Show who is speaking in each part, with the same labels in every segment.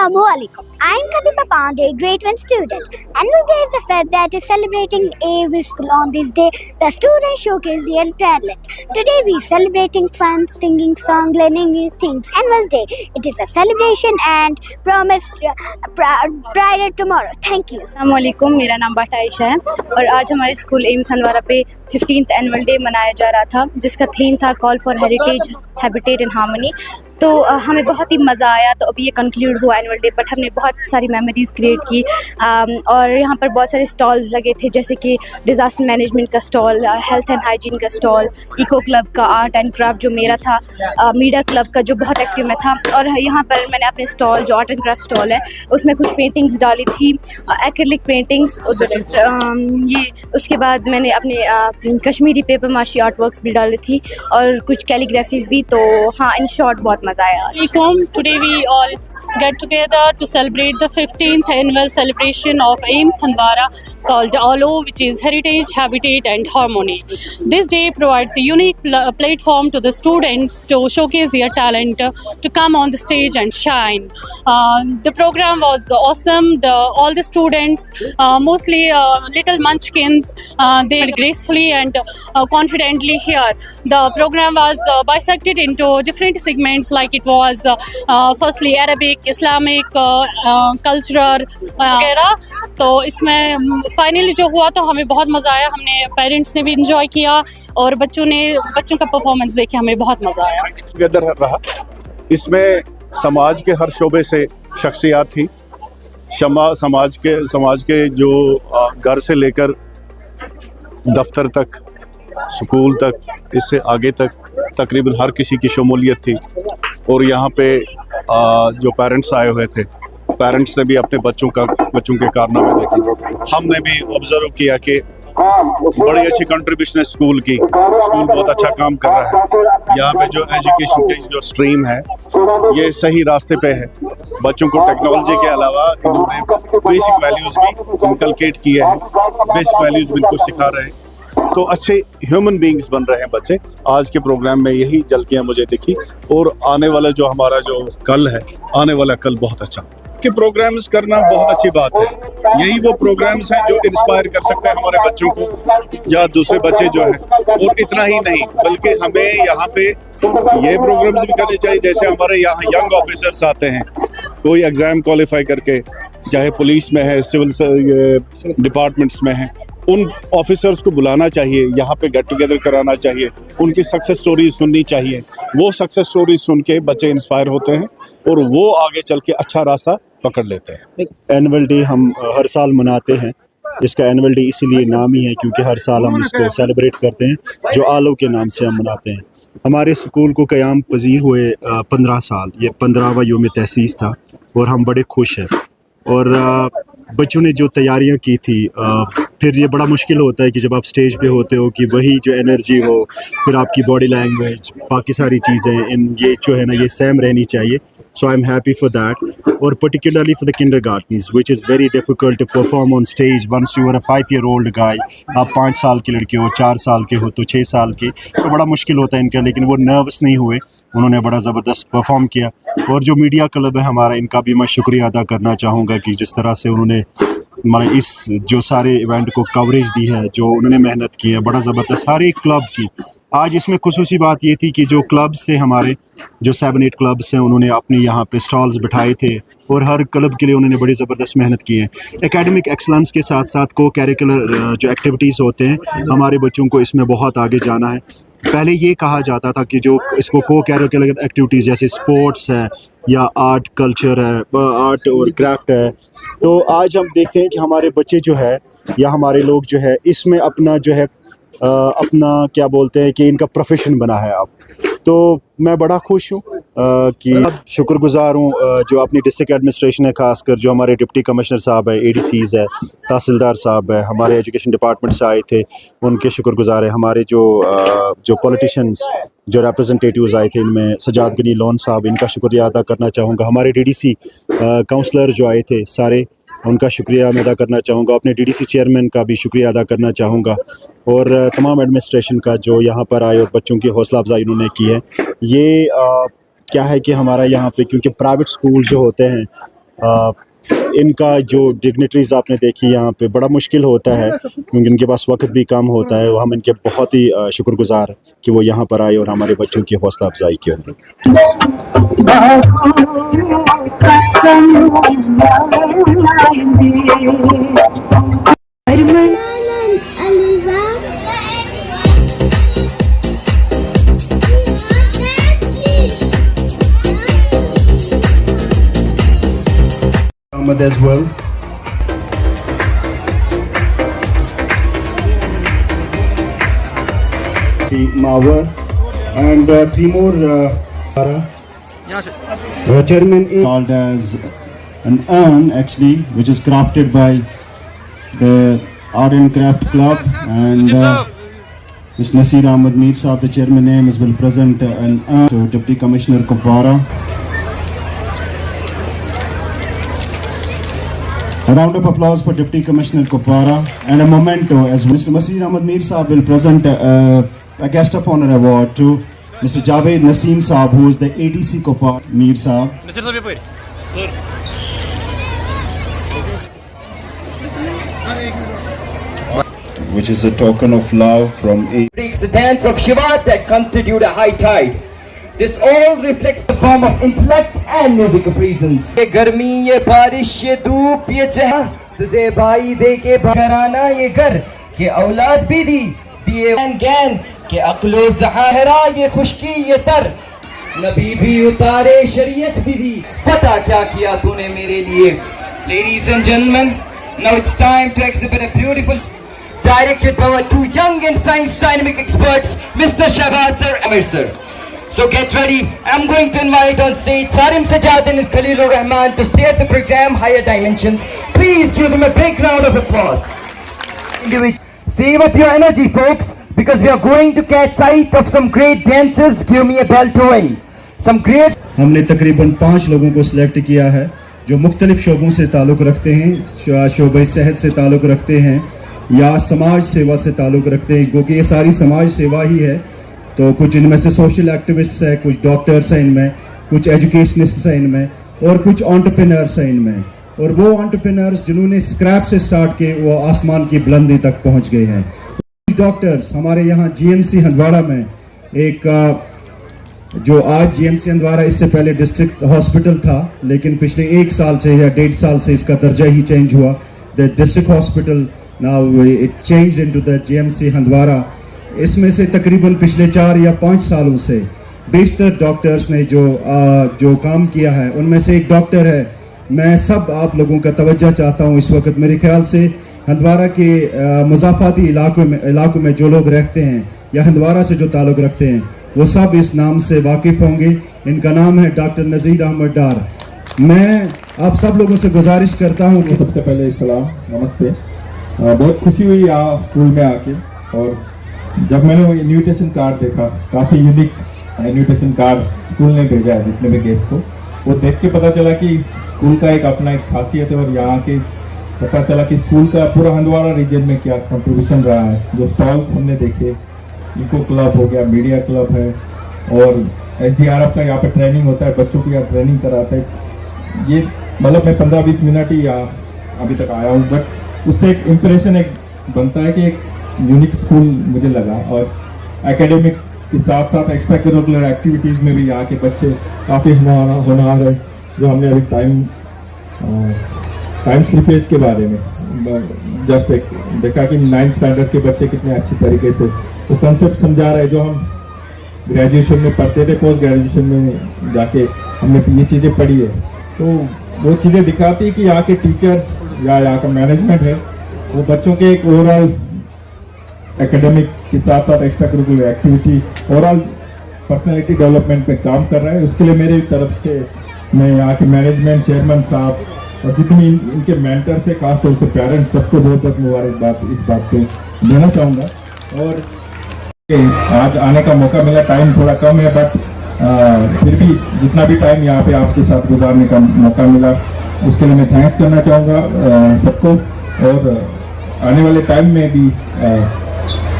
Speaker 1: Assalamualaikum. I am Khatiba Pandey, grade 1 student. Annual Day is a fest that is celebrating every school. On this day, the students showcase their talent. Today we celebrating fun, singing song, learning new things. Annual Day, it is a celebration and promise brighter tomorrow. Thank you.
Speaker 2: अस्सलामुअलैकुम, मेरा नाम बाटा आयशा है और आज हमारे school AIIMS Handwara पे 15th annual day मनाया जा रहा था, जिसका थीम था call for heritage, habitat and harmony. तो हमें बहुत ही मज़ा आया। तो अभी ये कंक्लूड हुआ एनुअल डे, बट हमने बहुत सारी मेमोरीज़ क्रिएट की और यहाँ पर बहुत सारे स्टॉल्स लगे थे, जैसे कि डिज़ास्टर मैनेजमेंट का स्टॉल, हेल्थ एंड हाइजीन का स्टॉल, इको क्लब का, आर्ट एंड क्राफ्ट जो मेरा था, मीडिया क्लब का जो बहुत एक्टिव में था। और यहाँ पर मैंने अपने स्टॉल जो आर्ट एंड क्राफ्ट स्टॉल है उसमें कुछ पेंटिंग्स डाली थी, एक्रिलिक पेंटिंग्स। ये उसके बाद मैंने अपने कश्मीरी पेपर माशी आर्ट वर्क्स भी डाली थी और कुछ कैलीग्राफीज भी। तो हाँ, इन शॉर्ट बहुत मज़ा आया।
Speaker 3: Today we all get together to celebrate the 15th annual celebration of AIMS Handwara called ALO, which is Heritage, Habitat and Harmony. This day provides a unique platform to the students to showcase their talent, to come on the stage and shine. The program was awesome. All the students, mostly little munchkins, they gracefully and confidently here. The program was bisected into different segments, like it was firstly Arabic, Islamic, cultural वगैरह। तो इसमें finally जो हुआ तो हमें बहुत मज़ा आया। हमने पेरेंट्स ने भी इंजॉय किया और बच्चों का परफॉर्मेंस देख के हमें बहुत मज़ा आया।
Speaker 4: गदर रहा, इसमें समाज के हर शोबे से शख्सियात थी। समाज के जो घर से लेकर दफ्तर तक, स्कूल तक, इससे आगे तक तकरीबन हर किसी की शमूलियत थी। और यहाँ पे जो पेरेंट्स आए हुए थे, पेरेंट्स ने भी अपने बच्चों के कारनामे देखे। हमने भी ऑब्जर्व किया कि बड़ी अच्छी कंट्रीब्यूशन है स्कूल की। स्कूल बहुत अच्छा काम कर रहा है। यहाँ पे जो एजुकेशन की जो स्ट्रीम है ये सही रास्ते पे है। बच्चों को टेक्नोलॉजी के अलावा इन्होंने बेसिक वैल्यूज़ भी इनकलकेट किए हैं, बेसिक वैल्यूज़ भी इनको सिखा रहे हैं। तो अच्छे ह्यूमन बीइंग्स बन रहे हैं बच्चे। आज के प्रोग्राम में यही झलकियाँ मुझे दिखी और आने वाला जो हमारा जो कल है, आने वाला कल बहुत अच्छा कि प्रोग्राम्स करना बहुत अच्छी बात है। यही वो प्रोग्राम्स हैं जो इंस्पायर कर सकते हैं हमारे बच्चों को या दूसरे बच्चे जो हैं। और इतना ही नहीं, बल्कि हमें यहाँ पे ये प्रोग्राम्स भी करने चाहिए। जैसे हमारे यहाँ यंग ऑफिसर्स आते हैं, कोई एग्ज़ाम क्वालिफाई करके, चाहे पुलिस में है, सिविल डिपार्टमेंट्स में है, उन ऑफिसर्स को बुलाना चाहिए, यहाँ पे गेट टुगेदर कराना चाहिए, उनकी सक्सेस स्टोरी सुननी चाहिए। वो सक्सेस स्टोरी सुन के बच्चे इंस्पायर होते हैं और वो आगे चल के अच्छा रास्ता पकड़ लेते हैं।
Speaker 5: एनुअल डे हम हर साल मनाते हैं। इसका एनुअल डे इसीलिए नाम ही है क्योंकि हर साल हम इसको सेलिब्रेट करते हैं, जो आलो के नाम से हम मनाते हैं। हमारे स्कूल को क़याम पजीर हुए 15 साल, ये 15वां योम तहसीस था और हम बड़े खुश हैं। और बच्चों ने जो तैयारियां की थी, फिर ये बड़ा मुश्किल होता है कि जब आप स्टेज पे होते हो कि वही जो एनर्जी हो, फिर आपकी बॉडी लैंग्वेज, बाकी सारी चीज़ें ये जो है ना, ये सेम रहनी चाहिए। So I am happy for that. और particularly for the kindergartens which is very difficult to perform on stage once you are a 5-year-old guy. आप 5 साल के लड़के हो, 4 साल के हो, तो 6 साल के, तो बड़ा मुश्किल होता है इनका। लेकिन वो नर्वस नहीं हुए, उन्होंने बड़ा ज़बरदस्त परफॉर्म किया। और जो मीडिया क्लब है हमारा, इनका भी मैं शुक्रिया अदा करना चाहूँगा कि जिस तरह से उन्होंने हमारे इस जो सारे इवेंट को कवरेज दी है, जो उन्होंने मेहनत की है, बड़ा ज़बरदस्त। हर एक क्लब की आज इसमें खुसूसी बात ये थी कि जो क्लब्स थे हमारे, जो 7-8 क्लब्स हैं, उन्होंने अपने यहाँ पे स्टॉल्स बिठाए थे और हर क्लब के लिए उन्होंने बड़ी ज़बरदस्त मेहनत की है। एकेडमिक एक्सलेंस के साथ साथ को करिकुलर जो एक्टिविटीज़ होते हैं, हमारे बच्चों को इसमें बहुत आगे जाना है। पहले ये कहा जाता था कि जो इसको को करिकुलर एक्टिविटीज़ जैसे स्पोर्ट्स है या आर्ट कल्चर है, आर्ट और क्राफ्ट है, तो आज हम देखते हैं कि हमारे बच्चे जो है या हमारे लोग जो है इसमें अपना जो है अपना क्या बोलते हैं कि इनका प्रोफेशन बना है अब। तो मैं बड़ा खुश हूँ कि शुक्रगुजार हूँ जो अपनी डिस्ट्रिक्ट एडमिनिस्ट्रेशन है, खासकर जो हमारे डिप्टी कमिश्नर साहब है, ADCs है, तहसीलदार साहब है, हमारे एजुकेशन डिपार्टमेंट से आए थे, उनके शुक्रगुजार है। हमारे जो पॉलिटिशियंस, जो रिप्रेजेंटेटिव्स आए थे, इनमें सजाद गनी लोन साहब, इनका शुक्रिया अदा करना चाहूँगा। हमारे DDC काउंसलर जो आए थे सारे, उनका शुक्रिया मैं अदा करना चाहूँगा। अपने DDC चेयरमैन का भी शुक्रिया अदा करना चाहूँगा और तमाम एडमिनिस्ट्रेशन का जो यहाँ पर आए और बच्चों की हौसला अफजाई उन्होंने की है। ये क्या है कि हमारा यहाँ पे क्योंकि प्राइवेट स्कूल जो होते हैं इनका जो डिग्निटरीज आपने देखी यहाँ पे बड़ा मुश्किल होता है क्योंकि इनके पास वक्त भी कम होता है। हम इनके बहुत ही शुक्रगुजार हैं कि वो यहाँ पर आए और हमारे बच्चों की हौसला अफजाई की होती। As well. Mawar and three more chairman is called as an urn actually, which is crafted by the Art and Craft Club, and Mr. Nasir Ahmed Mir Saab, the chairman name, is will present an urn to Deputy Commissioner Kupwara. A round of applause for Deputy Commissioner Kupwara and a memento as Mr. Nasir Ahmed Mir Saab will present a guest of honor award to Mr. Javed Naseem Saab, who is the ADC Kupwara Mir Saab. Which is a token of love from
Speaker 6: The dance of Shiva that constitute a high tide. This all reflects the form of intellect and music of reasons. ये गर्मी, ये बारिश, ये धूप, ये चेहरा, तुझे भाई दे के घराना ये घर के औलाद भी दिए ज्ञान के अक्लो ज़हारा, ये खुशकी ये तर नबी भी उतारे शरीयत भी दी, पता क्या किया तूने मेरे लिए. Ladies and gentlemen, now it's time to exhibit a beautiful directed by our two young and science dynamic experts, Mr. Shahbaz sir and Amir sir. So get ready. I'm going to invite on stage Sarim Sajaddin and Khalilur Rahman to steer the program higher dimensions. Please give them a big round of applause. Save up your energy, folks, because we are going to catch sight of some great dances. Give me a bell to win. Some great.
Speaker 5: हमने तकरीबन 5 लोगों को select किया है जो मुख्तलिफ शोबों से ताल्लुक़ रखते हैं, शोबे सेहत से ताल्लुक़ रखते हैं या समाज सेवा से ताल्लुक़ रखते हैं, क्योंकि ये सारी समाज सेवा ही है। तो कुछ इनमें से सोशल एक्टिविस्ट्स हैं, कुछ डॉक्टर्स हैं इनमें, कुछ एजुकेशनिस्ट्स हैं इनमें और कुछ एंटरप्रेन्योर्स हैं इनमें। और वो एंटरप्रेन्योर्स जिन्होंने स्क्रैप से स्टार्ट किए वो आसमान की बुलंदी तक पहुंच गए हैं। कुछ डॉक्टर्स हमारे यहाँ जीएमसी हंदवाड़ा में एक जो आज जीएमसी हंदवाड़ा इससे पहले डिस्ट्रिक्ट हॉस्पिटल था, लेकिन पिछले 1 साल से या 1.5 साल से इसका दर्जा ही चेंज हुआ। The district hospital now it changed into the GMC Handwara. इसमें से तकरीबन पिछले 4 या 5 सालों से 20 डॉक्टर्स ने जो काम किया है, उनमें से एक डॉक्टर है। मैं सब आप लोगों का तवज्जो चाहता हूँ इस वक्त। मेरे ख्याल से हंदवाड़ा के मुज़ाफ़ाती इलाकों में जो लोग रहते हैं या हंदवाड़ा से जो ताल्लुक़ रखते हैं वो सब इस नाम से वाकिफ़ होंगे। इनका नाम है डॉक्टर नज़ीर अहमद डार। मैं आप सब लोगों से गुजारिश करता हूँ कि
Speaker 7: सबसे पहले सलाम, नमस्ते। बहुत खुशी हुई स्कूल में आके, और जब मैंने वो इन्विटेशन कार्ड देखा, काफ़ी यूनिक इन्विटेशन कार्ड स्कूल ने भेजा है जितने भी गेस्ट को, वो देख के पता चला कि स्कूल का एक अपना एक खासियत है। और यहाँ के पता चला कि स्कूल का पूरा हंदवाड़ा रीजन में क्या कंट्रीब्यूशन रहा है। जो स्टॉल्स हमने देखे, इको क्लब हो गया, मीडिया क्लब है, और SDRF का यहाँ पे ट्रेनिंग होता है, बच्चों को यहाँ ट्रेनिंग कराते हैं। ये मतलब मैं 15-20 मिनट ही यहाँ अभी तक आया हूँ, बट उससे एक इम्प्रेशन एक बनता है कि एक यूनिक स्कूल मुझे लगा। और एकेडमिक के साथ साथ एक्स्ट्रा करिकुलर एक्टिविटीज़ में भी यहाँ के बच्चे काफ़ी होनहार है। जो हमने अभी टाइम स्लिपेज के बारे में जस्ट एक देखा कि 9th स्टैंडर्ड के बच्चे कितने अच्छी तरीके से वो कंसेप्ट समझा रहे, जो हम ग्रेजुएशन में पढ़ते थे, पोस्ट ग्रेजुएशन में जाके हमने ये चीज़ें पढ़ी है। तो वो चीज़ें दिखाती कि यहाँ के टीचर्स या यहाँ का मैनेजमेंट है वो बच्चों के एक ओवरऑल एकेडमिक के साथ साथ extra curricular activity, overall personality development पे काम कर रहा है। उसके लिए मेरी तरफ से मैं यहाँ के मैनेजमेंट, चेयरमैन साहब और जितनी इनके मेंटर से, खासतौर से पेरेंट्स, सबको बहुत बहुत मुबारकबाद इस बात पे देना चाहूँगा। और आज आने का मौका मिला, टाइम थोड़ा कम है, बट फिर भी जितना भी टाइम यहाँ पे आपके साथ गुजारने का मौका मिला उसके लिए मैं थैंक्स करना चाहूँगा सबको। और आने वाले टाइम में भी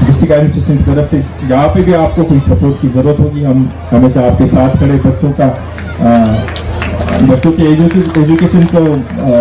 Speaker 7: डिस्ट्रिक्ट एडमिनिस्ट्रेशन की तरफ से यहाँ पे भी आपको कोई सपोर्ट की ज़रूरत होगी, हम हमेशा आपके साथ खड़े, बच्चों का बच्चों के एजुकेशन को